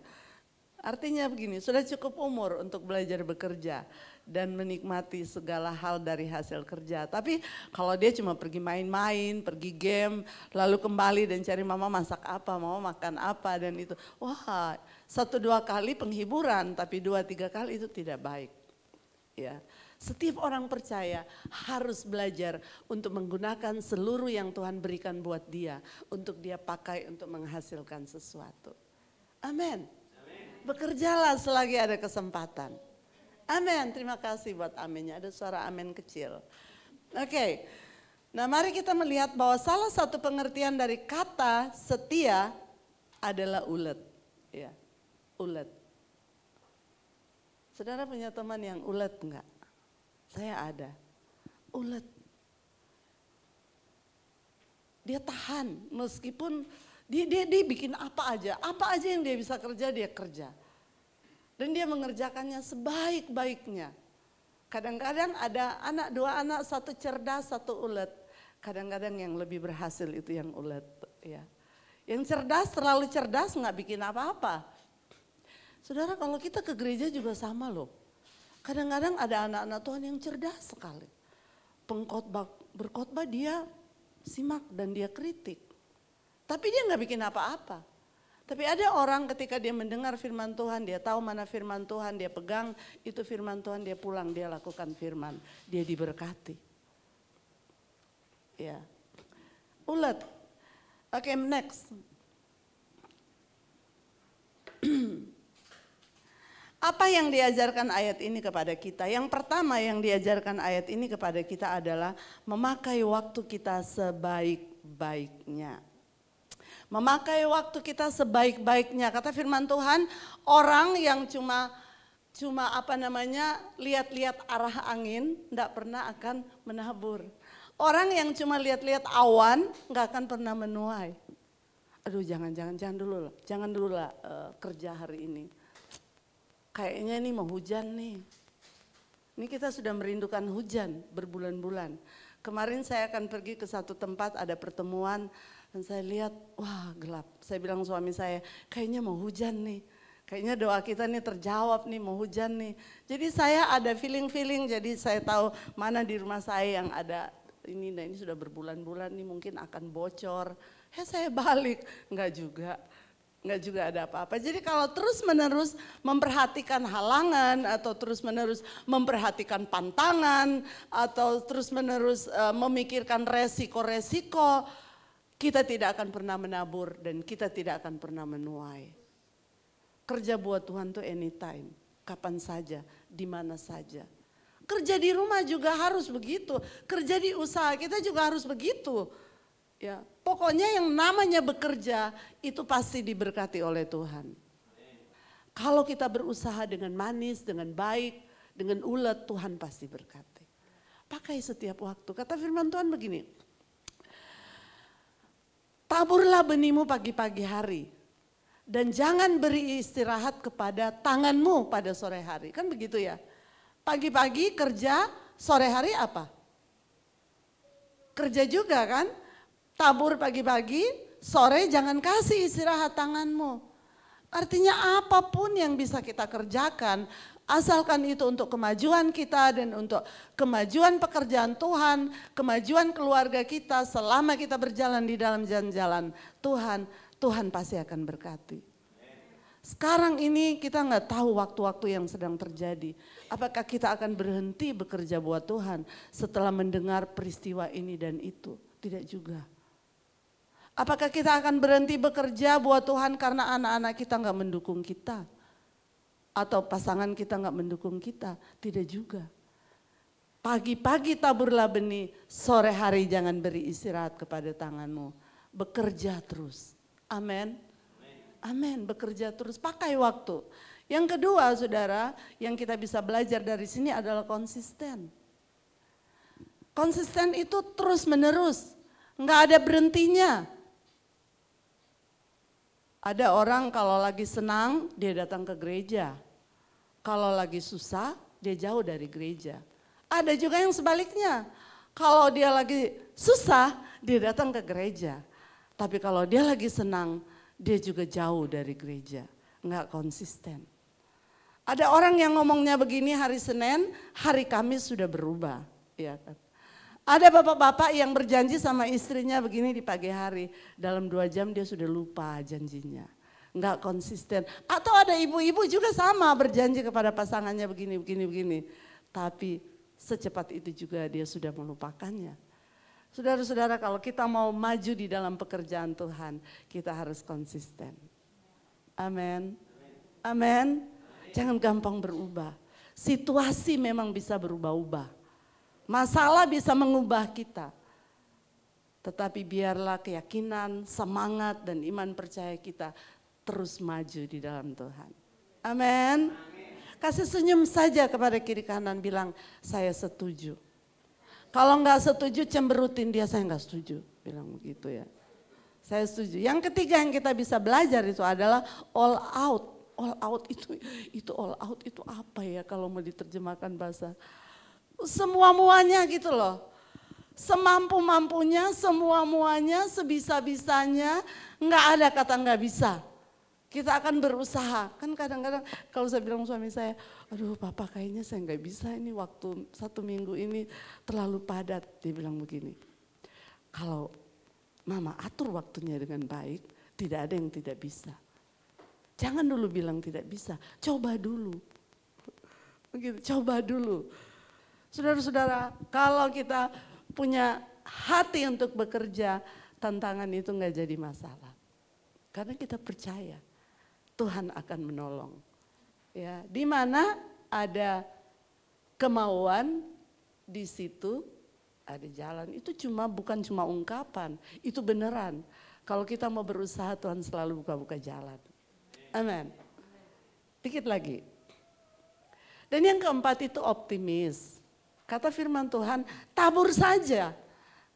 Artinya begini, sudah cukup umur untuk belajar bekerja dan menikmati segala hal dari hasil kerja. Tapi kalau dia cuma pergi main-main, pergi game, lalu kembali dan cari mama masak apa, mama makan apa dan itu. Wah, 1-2 kali penghiburan, tapi 2-3 kali itu tidak baik. Ya, setiap orang percaya harus belajar untuk menggunakan seluruh yang Tuhan berikan buat dia, untuk dia pakai untuk menghasilkan sesuatu. Amin. Bekerjalah selagi ada kesempatan. Amin. Terima kasih buat aminnya. Ada suara amin kecil. Oke. Nah, mari kita melihat bahwa salah satu pengertian dari kata setia adalah ulet. Ya, ulet. Saudara punya teman yang ulet enggak? Saya ada. Ulet. Dia tahan meskipun dia bikin apa aja yang dia bisa kerja dia kerja. Dan dia mengerjakannya sebaik-baiknya. Kadang-kadang ada 2 anak, 1 cerdas, 1 ulet. Kadang-kadang yang lebih berhasil itu yang ulet. Ya. Yang cerdas terlalu cerdas nggak bikin apa-apa. Saudara, kalau kita ke gereja juga sama loh. Kadang-kadang ada anak-anak Tuhan yang cerdas sekali. Berkhotbah dia simak dan dia kritik. Tapi dia nggak bikin apa-apa. Tapi ada orang ketika dia mendengar firman Tuhan, dia tahu mana firman Tuhan, dia pegang itu firman Tuhan, dia pulang, dia lakukan firman. Dia diberkati. Ya. Ulet. Oke, next. Apa yang diajarkan ayat ini kepada kita? Yang pertama yang diajarkan ayat ini kepada kita adalah memakai waktu kita sebaik-baiknya. Memakai waktu kita sebaik-baiknya. Kata firman Tuhan, orang yang cuma lihat-lihat arah angin, tidak pernah akan menabur. Orang yang cuma lihat-lihat awan, nggak akan pernah menuai. Aduh, jangan dulu lah kerja hari ini. Kayaknya ini mau hujan nih. Ini kita sudah merindukan hujan berbulan-bulan. Kemarin saya akan pergi ke satu tempat, ada pertemuan. Dan saya lihat, wah gelap. Saya bilang suami saya, kayaknya mau hujan nih. Kayaknya doa kita nih terjawab nih, mau hujan nih. Jadi saya ada feeling-feeling, jadi saya tahu mana di rumah saya yang ada ini. Nah ini sudah berbulan-bulan nih mungkin akan bocor. Saya balik, enggak juga ada apa-apa. Jadi kalau terus-menerus memperhatikan halangan atau terus-menerus memperhatikan pantangan atau terus-menerus memikirkan resiko-resiko, kita tidak akan pernah menabur dan kita tidak akan pernah menuai. Kerja buat Tuhan tuh anytime, kapan saja, di mana saja. Kerja di rumah juga harus begitu, kerja di usaha kita juga harus begitu. Ya, pokoknya yang namanya bekerja itu pasti diberkati oleh Tuhan. Kalau kita berusaha dengan manis, dengan baik, dengan ulet, Tuhan pasti berkati. Pakai setiap waktu. Kata firman Tuhan begini, taburlah benihmu pagi-pagi hari dan jangan beri istirahat kepada tanganmu pada sore hari. Kan begitu ya. Pagi-pagi kerja, sore hari apa? Kerja juga kan? Tabur pagi-pagi, sore jangan kasih istirahat tanganmu. Artinya apapun yang bisa kita kerjakan, asalkan itu untuk kemajuan kita dan untuk kemajuan pekerjaan Tuhan, kemajuan keluarga kita selama kita berjalan di dalam jalan-jalan Tuhan pasti akan berkati. Sekarang ini kita nggak tahu waktu-waktu yang sedang terjadi. Apakah kita akan berhenti bekerja buat Tuhan setelah mendengar peristiwa ini dan itu? Tidak juga. Apakah kita akan berhenti bekerja buat Tuhan karena anak-anak kita nggak mendukung kita? Atau pasangan kita nggak mendukung kita? Tidak juga. Pagi-pagi taburlah benih, sore hari jangan beri istirahat kepada tanganmu. Bekerja terus. Amin. Amin, bekerja terus, pakai waktu. Yang kedua saudara, yang kita bisa belajar dari sini adalah konsisten. Konsisten itu terus menerus, nggak ada berhentinya. Ada orang kalau lagi senang dia datang ke gereja. Kalau lagi susah dia jauh dari gereja. Ada juga yang sebaliknya. Kalau dia lagi susah dia datang ke gereja. Tapi kalau dia lagi senang dia juga jauh dari gereja. Enggak konsisten. Ada orang yang ngomongnya begini hari Senin, hari Kamis sudah berubah. Ya kan? Ada bapak-bapak yang berjanji sama istrinya begini di pagi hari. Dalam 2 jam dia sudah lupa janjinya. Enggak konsisten. Atau ada ibu-ibu juga sama berjanji kepada pasangannya begini. Tapi secepat itu juga dia sudah melupakannya. Saudara-saudara, kalau kita mau maju di dalam pekerjaan Tuhan, kita harus konsisten. Amin. Amin. Jangan gampang berubah. Situasi memang bisa berubah-ubah. Masalah bisa mengubah kita. Tetapi biarlah keyakinan, semangat dan iman percaya kita terus maju di dalam Tuhan. Amin. Kasih senyum saja kepada kiri kanan, bilang saya setuju. Kalau enggak setuju cemberutin dia, saya enggak setuju. Bilang begitu ya. Saya setuju. Yang ketiga yang kita bisa belajar itu adalah all out. All out itu all out itu apa ya kalau mau diterjemahkan bahasa. Semua-muanya gitu loh. Semampu-mampunya, semua-muanya, sebisa-bisanya, enggak ada kata enggak bisa. Kita akan berusaha. Kan kadang-kadang kalau saya bilang suami saya, aduh papa kayaknya saya enggak bisa ini waktu 1 minggu ini terlalu padat. Dia bilang begini, kalau mama atur waktunya dengan baik, tidak ada yang tidak bisa. Jangan dulu bilang tidak bisa, coba dulu. Begitu, coba dulu. Saudara-saudara, kalau kita punya hati untuk bekerja, tantangan itu enggak jadi masalah. Karena kita percaya Tuhan akan menolong. Ya, di mana ada kemauan, di situ ada jalan. Itu bukan cuma ungkapan, itu beneran. Kalau kita mau berusaha, Tuhan selalu buka-buka jalan. Amin. Dikit lagi. Dan yang keempat itu optimis. Kata firman Tuhan, tabur saja.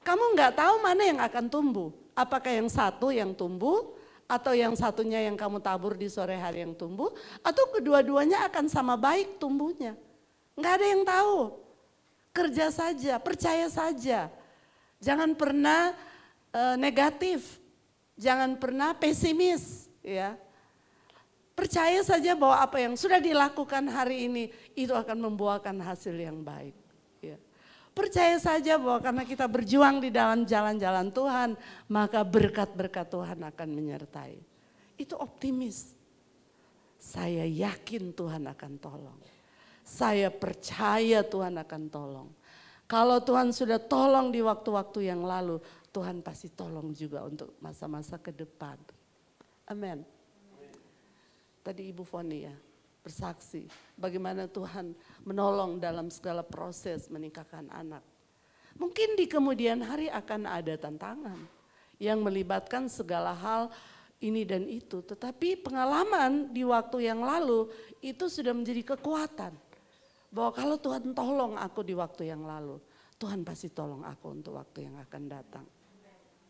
Kamu enggak tahu mana yang akan tumbuh. Apakah yang satu yang tumbuh, atau yang satunya yang kamu tabur di sore hari yang tumbuh, atau kedua-duanya akan sama baik tumbuhnya. Enggak ada yang tahu. Kerja saja, percaya saja. Jangan pernah negatif, jangan pernah pesimis. Ya. Percaya saja bahwa apa yang sudah dilakukan hari ini, itu akan membuahkan hasil yang baik. Ya. Percaya saja bahwa karena kita berjuang di dalam jalan-jalan Tuhan, maka berkat-berkat Tuhan akan menyertai. Itu optimis. Saya yakin Tuhan akan tolong. Saya percaya Tuhan akan tolong. Kalau Tuhan sudah tolong di waktu-waktu yang lalu, Tuhan pasti tolong juga untuk masa-masa ke depan. Amin. Tadi Ibu Foni ya, bersaksi bagaimana Tuhan menolong dalam segala proses menikahkan anak. Mungkin di kemudian hari akan ada tantangan yang melibatkan segala hal ini dan itu. Tetapi pengalaman di waktu yang lalu itu sudah menjadi kekuatan. Bahwa kalau Tuhan tolong aku di waktu yang lalu, Tuhan pasti tolong aku untuk waktu yang akan datang.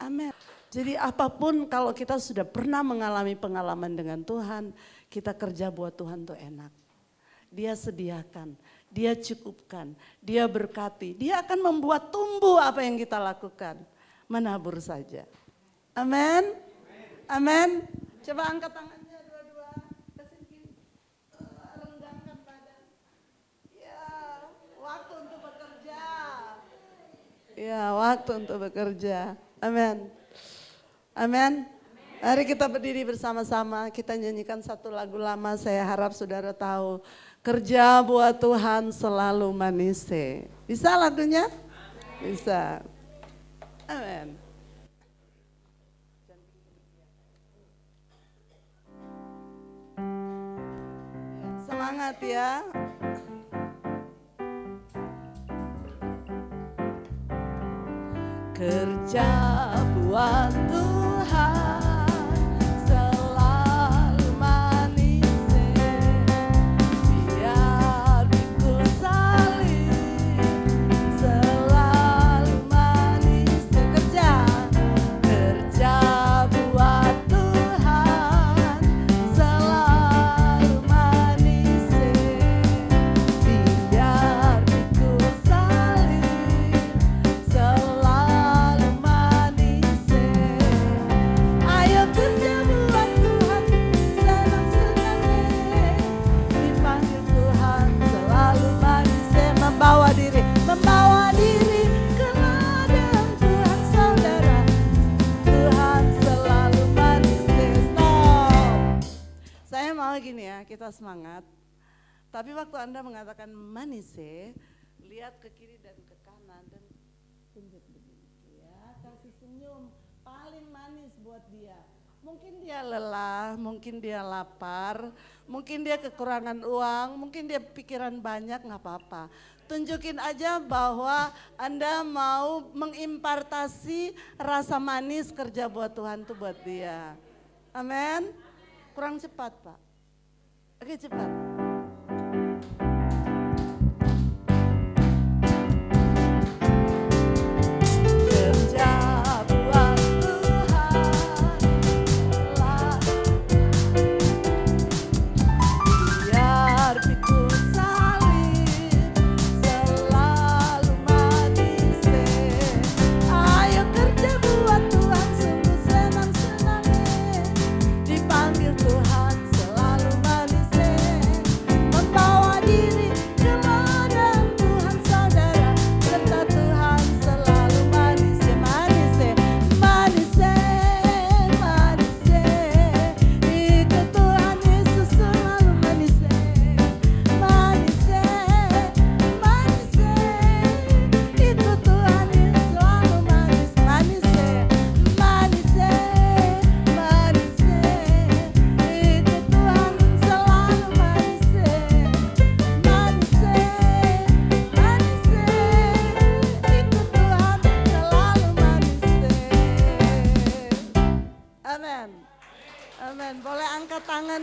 Amin. Jadi apapun kalau kita sudah pernah mengalami pengalaman dengan Tuhan, kita kerja buat Tuhan tuh enak. Dia sediakan, dia cukupkan, dia berkati, dia akan membuat tumbuh apa yang kita lakukan. Menabur saja. Amin. Amin. Coba angkat tangannya dua-dua. Renggangkan badan. Ya, waktu untuk bekerja. Ya, waktu untuk bekerja. Amin. Amin. Mari kita berdiri bersama-sama, kita nyanyikan satu lagu lama, saya harap saudara tahu. Kerja buat Tuhan selalu manis. Bisa lagunya? Bisa. Amin. Semangat ya. Kerja buat Tuhan selalu manis, biar pikul salib selalu manis. Kerja buat Tuhan selalu manis, biar pikul salib selalu manis. gini ya, kita semangat. Tapi waktu Anda mengatakan manise, lihat ke kiri dan ke kanan dan tunjuk begini. Ya, kasih senyum paling manis buat dia. Mungkin dia lelah, mungkin dia lapar, mungkin dia kekurangan uang, mungkin dia pikiran banyak, nggak apa-apa. Tunjukin aja bahwa Anda mau mengimpartasi rasa manis kerja buat Tuhan tuh buat dia. Amin. Kurang cepat, Pak. Oke, cepat.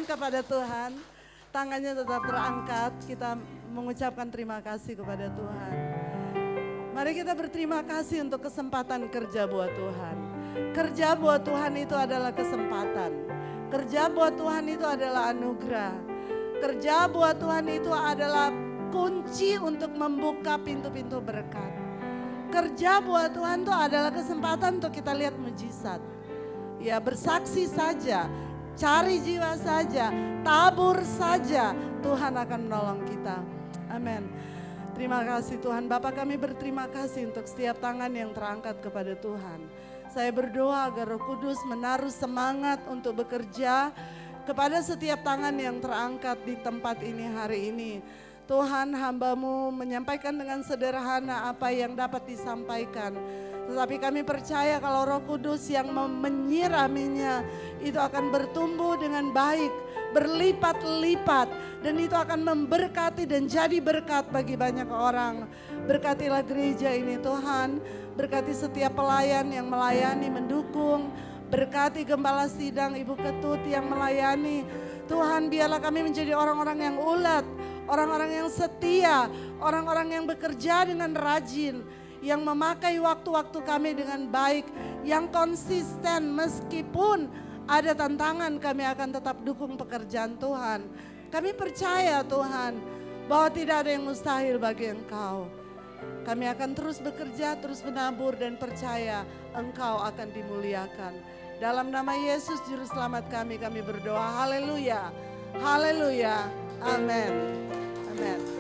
Kepada Tuhan, tangannya tetap terangkat, kita mengucapkan terima kasih kepada Tuhan. Mari kita berterima kasih untuk kesempatan kerja buat Tuhan. Kerja buat Tuhan itu adalah kesempatan. Kerja buat Tuhan itu adalah anugerah. Kerja buat Tuhan itu adalah kunci untuk membuka pintu-pintu berkat. Kerja buat Tuhan itu adalah kesempatan untuk kita lihat mujizat. Ya, bersaksi saja. Cari jiwa saja, tabur saja, Tuhan akan menolong kita. Amin. Terima kasih Tuhan. Bapa, kami berterima kasih untuk setiap tangan yang terangkat kepada Tuhan. Saya berdoa agar Roh Kudus menaruh semangat untuk bekerja kepada setiap tangan yang terangkat di tempat ini hari ini. Tuhan, hamba-Mu menyampaikan dengan sederhana apa yang dapat disampaikan. Tetapi kami percaya kalau Roh Kudus yang menyiraminya itu akan bertumbuh dengan baik, berlipat-lipat. Dan itu akan memberkati dan jadi berkat bagi banyak orang. Berkatilah gereja ini Tuhan, berkati setiap pelayan yang melayani, mendukung. Berkati gembala sidang, Ibu Ketut yang melayani. Tuhan, biarlah kami menjadi orang-orang yang ulet, orang-orang yang setia, orang-orang yang bekerja dengan rajin, yang memakai waktu-waktu kami dengan baik, yang konsisten meskipun ada tantangan kami akan tetap dukung pekerjaan Tuhan. Kami percaya Tuhan bahwa tidak ada yang mustahil bagi Engkau. Kami akan terus bekerja, terus menabur dan percaya Engkau akan dimuliakan. Dalam nama Yesus Juru Selamat kami berdoa. Haleluya, haleluya, amin, amin.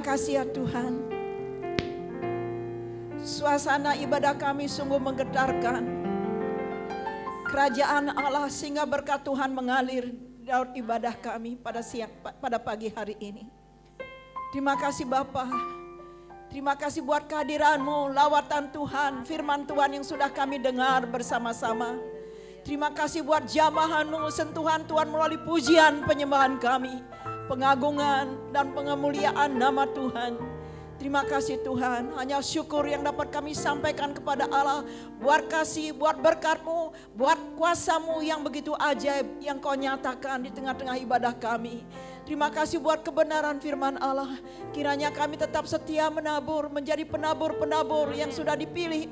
kasih ya Tuhan. Suasana ibadah kami sungguh menggetarkan. Kerajaan Allah sehingga berkat Tuhan mengalir dalam ibadah kami pada pagi hari ini. Terima kasih Bapa. Terima kasih buat kehadiran-Mu, lawatan Tuhan, firman Tuhan yang sudah kami dengar bersama-sama. Terima kasih buat jamahan-Mu, sentuhan Tuhan melalui pujian penyembahan kami, pengagungan dan pengemuliaan nama Tuhan. Terima kasih Tuhan, hanya syukur yang dapat kami sampaikan kepada Allah. Buat kasih, buat berkat-Mu, buat kuasa-Mu yang begitu ajaib yang Kau nyatakan di tengah-tengah ibadah kami. Terima kasih buat kebenaran firman Allah. Kiranya kami tetap setia menabur, menjadi penabur-penabur yang sudah dipilih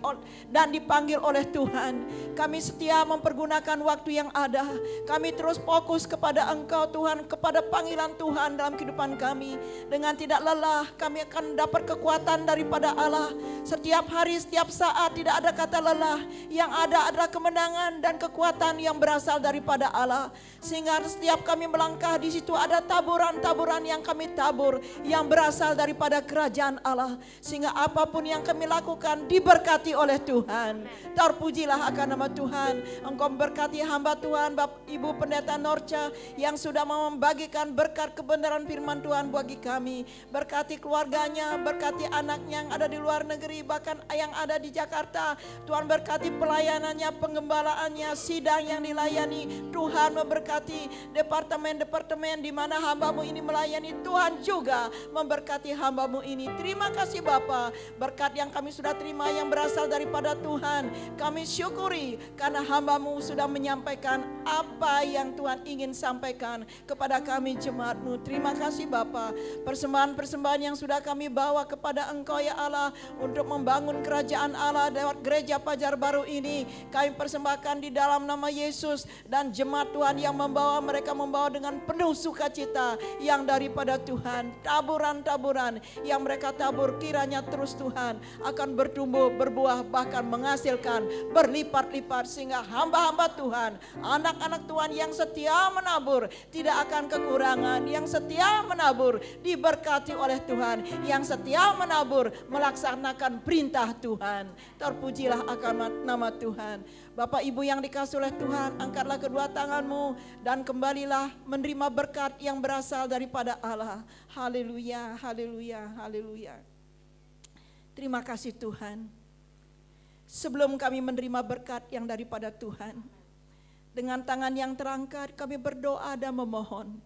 dan dipanggil oleh Tuhan. Kami setia mempergunakan waktu yang ada. Kami terus fokus kepada Engkau Tuhan, kepada panggilan Tuhan dalam kehidupan kami. Dengan tidak lelah kami akan dapat kekuatan daripada Allah. Setiap hari, setiap saat tidak ada kata lelah. Yang ada adalah kemenangan dan kekuatan yang berasal daripada Allah. Sehingga setiap kami melangkah di situ ada taburan-taburan yang kami tabur yang berasal daripada kerajaan Allah. Sehingga apapun yang kami lakukan diberkati oleh Tuhan. Terpujilah akan nama Tuhan. Engkau memberkati hamba Tuhan, Bapak Ibu Pendeta Norca yang sudah mau membagikan berkat kebenaran firman Tuhan bagi kami. Berkati keluarganya, berkati anaknya yang ada di luar negeri, bahkan yang ada di Jakarta. Tuhan berkati pelayanannya, penggembalaannya, sidang yang dilayani. Tuhan memberkati departemen-departemen di mana hamba-Mu ini melayani. Tuhan juga memberkati hamba-Mu ini. Terima kasih Bapa, berkat yang kami sudah terima yang berasal daripada Tuhan. Kami syukuri karena hamba-Mu sudah menyampaikan apa yang Tuhan ingin sampaikan kepada kami jemaat-Mu. Terima kasih Bapa, persembahan-persembahan yang sudah kami bawa kepada Engkau ya Allah untuk membangun kerajaan Allah lewat gereja Pajar Baru ini. Kami persembahkan di dalam nama Yesus, dan jemaat Tuhan yang membawa, mereka membawa dengan penuh sukacita yang daripada Tuhan. Taburan-taburan yang mereka tabur kiranya terus Tuhan akan bertumbuh, berbuah, bahkan menghasilkan berlipat-lipat, sehingga hamba-hamba Tuhan, anak-anak Tuhan yang setia menabur tidak akan kekurangan. Yang setia menabur diberkati oleh Tuhan. Yang setia menabur melaksanakan perintah Tuhan. Terpujilah akan nama Tuhan. Bapak Ibu yang dikasihi oleh Tuhan, angkatlah kedua tanganmu dan kembalilah menerima berkat yang berasal daripada Allah. Haleluya, haleluya, haleluya. Terima kasih Tuhan. Sebelum kami menerima berkat yang daripada Tuhan, dengan tangan yang terangkat kami berdoa dan memohon,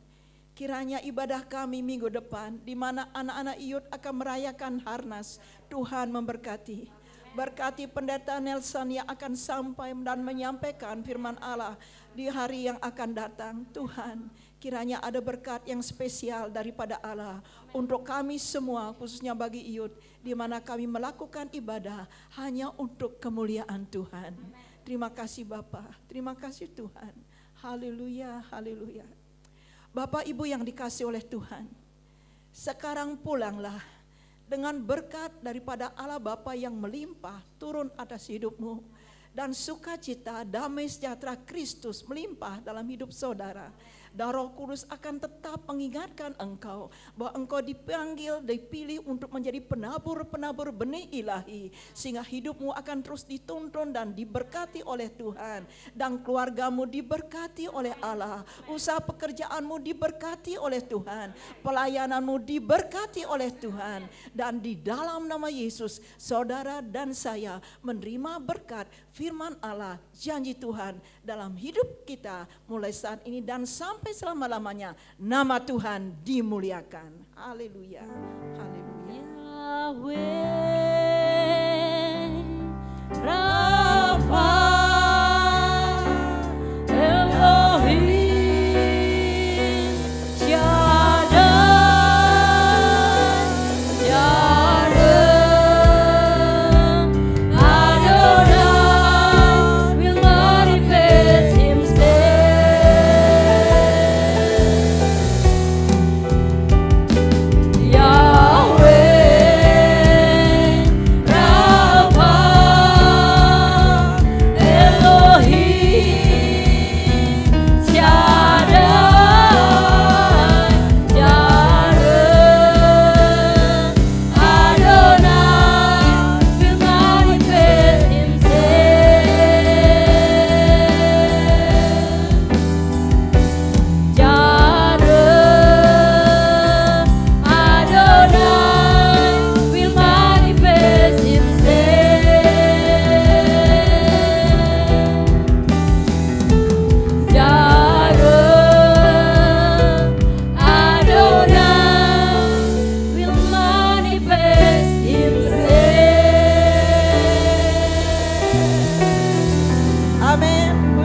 kiranya ibadah kami minggu depan, di mana anak-anak Iyut akan merayakan Harnas, Tuhan memberkati. Berkati Pendeta Nelson yang akan sampai dan menyampaikan firman Allah di hari yang akan datang. Tuhan, kiranya ada berkat yang spesial daripada Allah untuk kami semua, khususnya bagi Iyut, di mana kami melakukan ibadah hanya untuk kemuliaan Tuhan. Terima kasih Bapa, terima kasih Tuhan. Haleluya, haleluya. Bapak Ibu yang dikasihi oleh Tuhan, sekarang pulanglah dengan berkat daripada Allah Bapa yang melimpah turun atas hidupmu, dan sukacita, damai sejahtera Kristus melimpah dalam hidup saudara. Dan Roh Kudus akan tetap mengingatkan engkau bahwa engkau dipanggil, dipilih untuk menjadi penabur-penabur benih ilahi, sehingga hidupmu akan terus dituntun dan diberkati oleh Tuhan, dan keluargamu diberkati oleh Allah, usaha pekerjaanmu diberkati oleh Tuhan, pelayananmu diberkati oleh Tuhan, dan di dalam nama Yesus saudara dan saya menerima berkat firman Allah, janji Tuhan dalam hidup kita mulai saat ini dan sampai selama-lamanya. Nama Tuhan dimuliakan. Haleluya. Haleluya. Yahweh Rafa Elohim Yahweh Amin.